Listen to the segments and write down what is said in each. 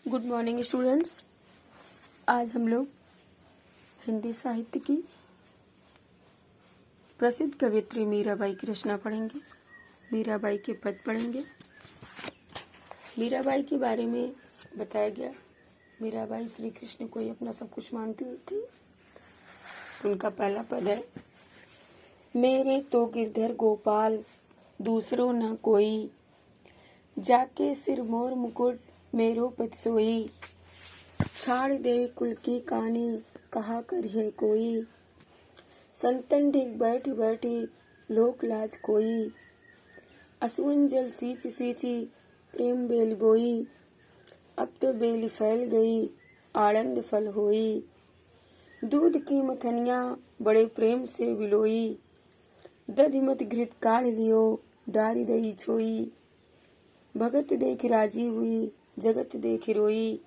Good morning students. आज हम लोग हिंदी साहित्य की प्रसिद्ध कवयित्री मीराबाई की रचना पढ़ेंगे। मीराबाई के पद पढ़ेंगे। मीराबाई के बारे में बताया गया, मीराबाई श्री कृष्ण को ही अपना सब कुछ मानती थी। उनका पहला पद है, मेरे तो गिरधर गोपाल दूसरो न कोई, जाके सिर मोर मुकुट मेरो पद सोई, छाड़ दे कुल की कहानी कहा करिए कोई, संतन ढिग बैठी बैठी लोक लाज कोई, असुवन जल सींच सींची प्रेम बेल बोई, अब तो बेल फैल गई आनंद फल होई, दूध की मथनिया बड़े प्रेम से बिलोई, दधिमत घृत काढ़ लियो डारी दही छोई, भगत देख राजी हुई जगत देख रोई,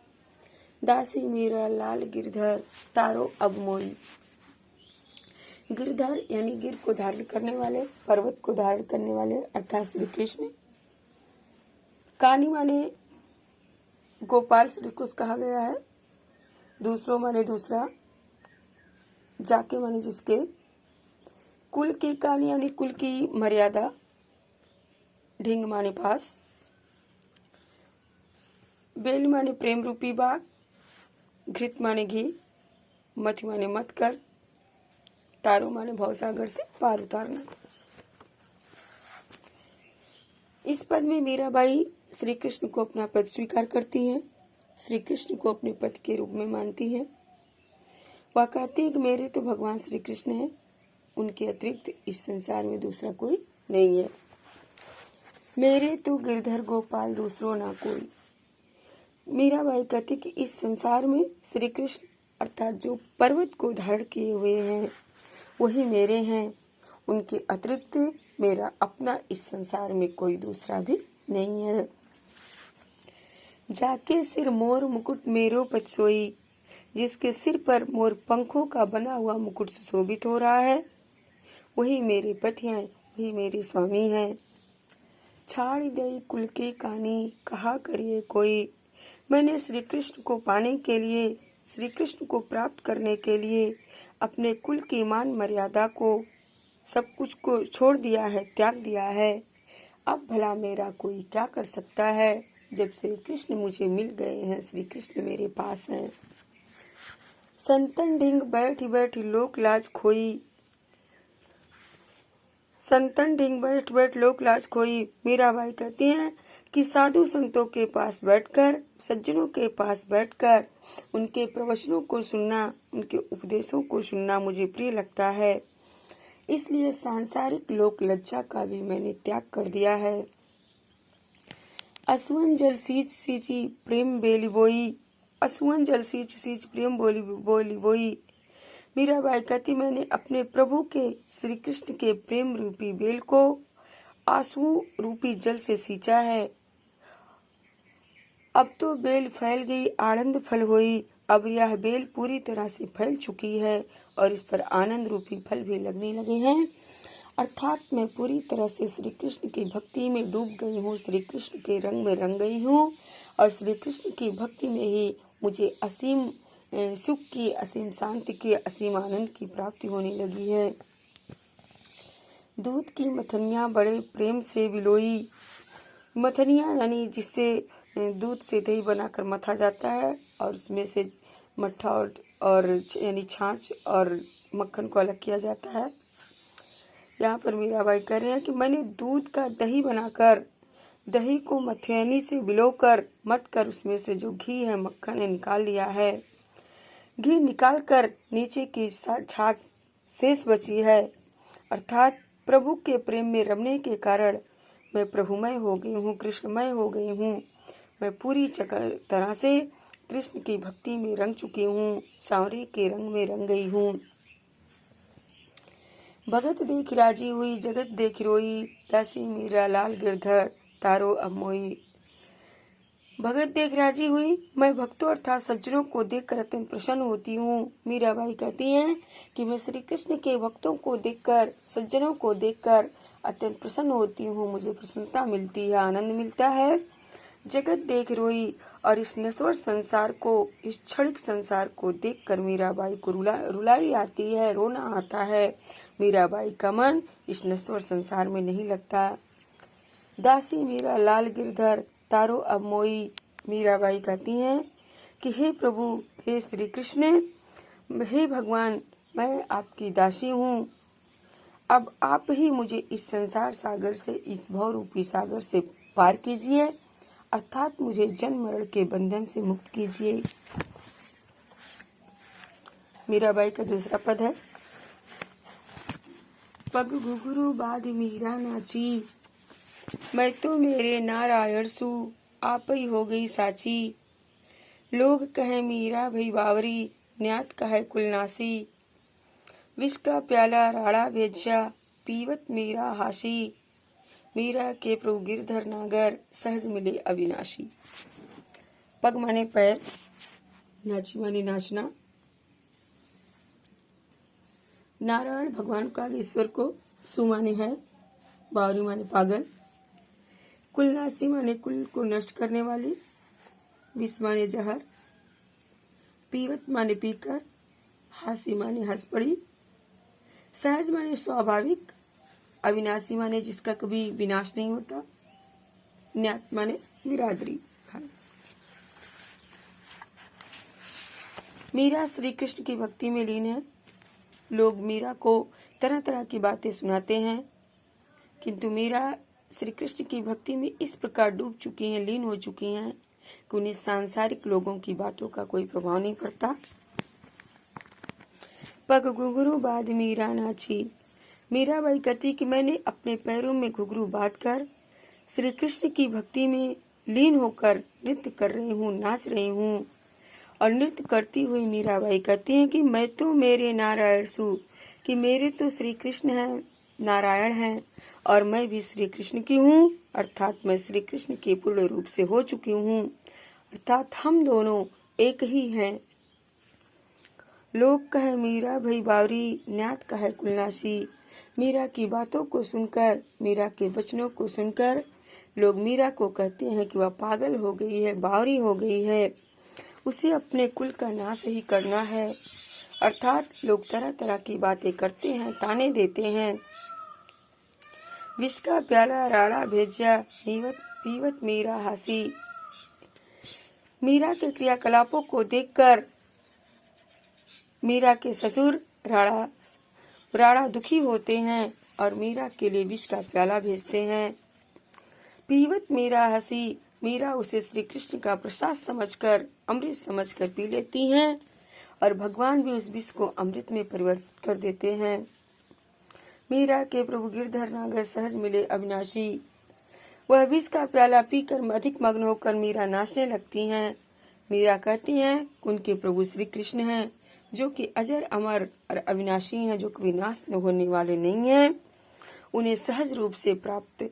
दासी मेरा लाल गिरधर तारो अब मोई। गिरधर यानी गिर को धारण करने वाले, पर्वत को धारण करने वाले अर्थात श्री कृष्ण। कानी माने गोपाल श्री कृष्ण कहा गया है। दूसरों माने दूसरा, जाके माने जिसके, कुल की कानी यानी कुल की मर्यादा, ढिंग माने पास, बेल माने प्रेम रूपी बाग, घृत माने घी, मथ माने मत कर, तारो माने भवसागर से पार उतारना। इस पद में मीराबाई श्री कृष्ण को अपना पद स्वीकार करती हैं, श्री कृष्ण को अपने पद के रूप में मानती हैं। वह कहती है कि मेरे तो भगवान श्री कृष्ण हैं, उनके अतिरिक्त इस संसार में दूसरा कोई नहीं है। मेरे तो गिरधर गोपाल दूसरो ना कोई। मीराबाई कहती कि इस संसार में श्री कृष्ण अर्थात जो पर्वत को धारण किए हुए हैं वही मेरे हैं, उनके अतिरिक्त मेरा अपना इस संसार में कोई दूसरा भी नहीं है। जाके सिर मोर मुकुट मेरो पद सोई, जिसके सिर पर मोर पंखों का बना हुआ मुकुट सुशोभित हो रहा है वही मेरे पति हैं, वही मेरे स्वामी हैं। छाड़ दई कुल की कहानी कहा करिए कोई। मैंने श्री कृष्ण को पाने के लिए, श्री कृष्ण को प्राप्त करने के लिए अपने कुल की मान मर्यादा को, सब कुछ को छोड़ दिया है, त्याग दिया है। अब भला मेरा कोई क्या कर सकता है जब श्री कृष्ण मुझे मिल गए हैं, श्री कृष्ण मेरे पास हैं। संतन ढिंग बैठी बैठी लोक लाज खोई, संतन ढिंग बैठ बैठ लोक लाज खोई। मीराबाई कहती हैं कि साधु संतों के पास बैठकर, सज्जनों के पास बैठकर उनके प्रवचनों को सुनना, उनके उपदेशों को सुनना मुझे प्रिय लगता है। इसलिए सांसारिक लोक लज्जा का भी मैंने त्याग कर दिया है। असुवन जल सींच सींची प्रेम बेली बोई, असुवन जल सींच सींच प्रेम बोली बोई। मीराबाई कहती मैंने अपने प्रभु के, श्री कृष्ण के प्रेम रूपी बेल को आंसू रूपी जल से सींचा है। अब तो बेल फैल गई आनंद फल हुई, अब यह बेल पूरी तरह से फैल चुकी है और इस पर आनंद रूपी फल भी लगने लगे हैं। अर्थात मैं पूरी तरह से श्री कृष्ण की भक्ति में डूब गई हूँ, श्री कृष्ण के रंग में रंग गई हूँ और श्री कृष्ण की भक्ति में ही मुझे असीम सुख की, असीम शांति की, असीम आनंद की प्राप्ति होने लगी है। दूध की मथनिया बड़े प्रेम से बिलोई। मथनिया यानी जिससे दूध से दही बनाकर मथा जाता है और उसमें से मट्ठा और यानी छाछ और मक्खन को अलग किया जाता है। यहाँ पर मीराबाई कह रहे हैं कि मैंने दूध का दही बनाकर, दही को मथैनी से बिलोकर मत कर उसमें से जो घी है, मक्खन है, निकाल लिया है। घी निकालकर नीचे की छाछ शेष बची है। अर्थात प्रभु के प्रेम में रमने के कारण मैं प्रभुमय हो गई हूँ, कृष्णमय हो गई हूँ। मैं पूरी तरह से कृष्ण की भक्ति में रंग चुकी हूँ, सांवरे के रंग में रंग गई हूँ। भगत देख राजी हुई जगत देख रोई, दासी मेरा लाल गिरधर तारो अब मोई। भगत देख राजी हुई, मैं भक्तों अर्थात सज्जनों को देखकर अत्यंत प्रसन्न होती हूँ। मीराबाई कहती हैं कि मैं श्री कृष्ण के भक्तों को देखकर, सज्जनों को देखकर अत्यंत प्रसन्न होती हूँ, मुझे प्रसन्नता मिलती है, आनंद मिलता है। जगत देख रोई, और इस नश्वर संसार को, इस क्षणिक संसार को देखकर मीराबाई को रुलाई आती है, रोना आता है। मीराबाई का मन इस नश्वर संसार में नहीं लगता। दासी मीरा लाल गिरधर तारो अब मोई। मीराबाई कहती हैं कि हे प्रभु, हे श्री कृष्ण, हे भगवान, मैं आपकी दासी हूँ। अब आप ही मुझे इस संसार सागर से, इस भव रूपी सागर से पार कीजिए, अर्थात मुझे जन्म मरण के बंधन से मुक्त कीजिए। मीराबाई का दूसरा पद है, पग घुघरू बाध मीरा नाची, मैं तो मेरे नारायण सु, आप ही हो गई साची। लोग कहे मीरा भई बावरी, न्यात कहे कुलनासी। विष का प्याला राड़ा भेजा, पीवत मीरा हासी। मीरा के प्रभु गिरधर नागर, सहज मिले अविनाशी। पग माने पैर, नाची माने नाचना। नारायण भगवान का, ईश्वर को, सु माने है, बावरी माने पागल, कुलनासी माने कुल को नष्ट करने वाली, विष माने जहर, पीवत माने पीकर, हासी माने हंस पड़ी, सहज माने स्वाभाविक, अविनाशी माने जिसका कभी विनाश नहीं होता, न्यात माने बिरादरी। मीरा श्री कृष्ण की भक्ति में लीन है। लोग मीरा को तरह तरह की बातें सुनाते हैं, किंतु मीरा श्री कृष्ण की भक्ति में इस प्रकार डूब चुकी हैं, लीन हो चुकी हैं कि उन्हें सांसारिक लोगों की बातों का कोई प्रभाव नहीं पड़ता। पग घुंघरू बांध मीरा नाची। मीराबाई कहती कि मैंने अपने पैरों में घुंघरू बांधकर श्री कृष्ण की भक्ति में लीन होकर नृत्य कर रही हूँ, नाच रही हूँ। और नृत्य करती हुई मीराबाई कहती हैं कि मैं तो मेरे नारायण सु, कि मेरे तो श्री कृष्ण है, नारायण है, और मैं भी श्री कृष्ण की हूँ, अर्थात मैं श्री कृष्ण के पूर्ण रूप से हो चुकी हूँ, अर्थात हम दोनों एक ही हैं। लोग कहे मीरा भई बावरी, न्यात कहे कुलनाशी। मीरा की बातों को सुनकर, मीरा के वचनों को सुनकर लोग मीरा को कहते हैं कि वह पागल हो गई है, बावरी हो गई है, उसे अपने कुल का नाश ही करना है। अर्थात लोग तरह तरह की बातें करते हैं, ताने देते हैं। विष का प्याला राड़ा भेजा, पीवत मीरा हासी। मीरा के क्रियाकलापों को देखकर मीरा के ससुर राड़ा दुखी होते हैं और मीरा के लिए विष का प्याला भेजते हैं। पीवत मीरा हंसी। मीरा उसे श्री कृष्ण का प्रसाद समझकर, अमृत समझकर पी लेती हैं और भगवान भी उस विष को अमृत में परिवर्तित कर देते हैं। मीरा के प्रभु गिरधर नागर, सहज मिले अविनाशी। वह विष का प्याला पीकर अधिक मग्न होकर मीरा नाचने लगती हैं। मीरा कहती हैं उनके प्रभु श्री कृष्ण हैं, जो कि अजर अमर और अविनाशी हैं, जो कभी नाश न होने वाले नहीं हैं। उन्हें सहज रूप से प्राप्त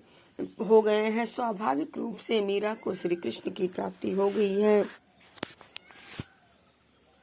हो गए हैं, स्वाभाविक रूप से मीरा को श्री कृष्ण की प्राप्ति हो गई है।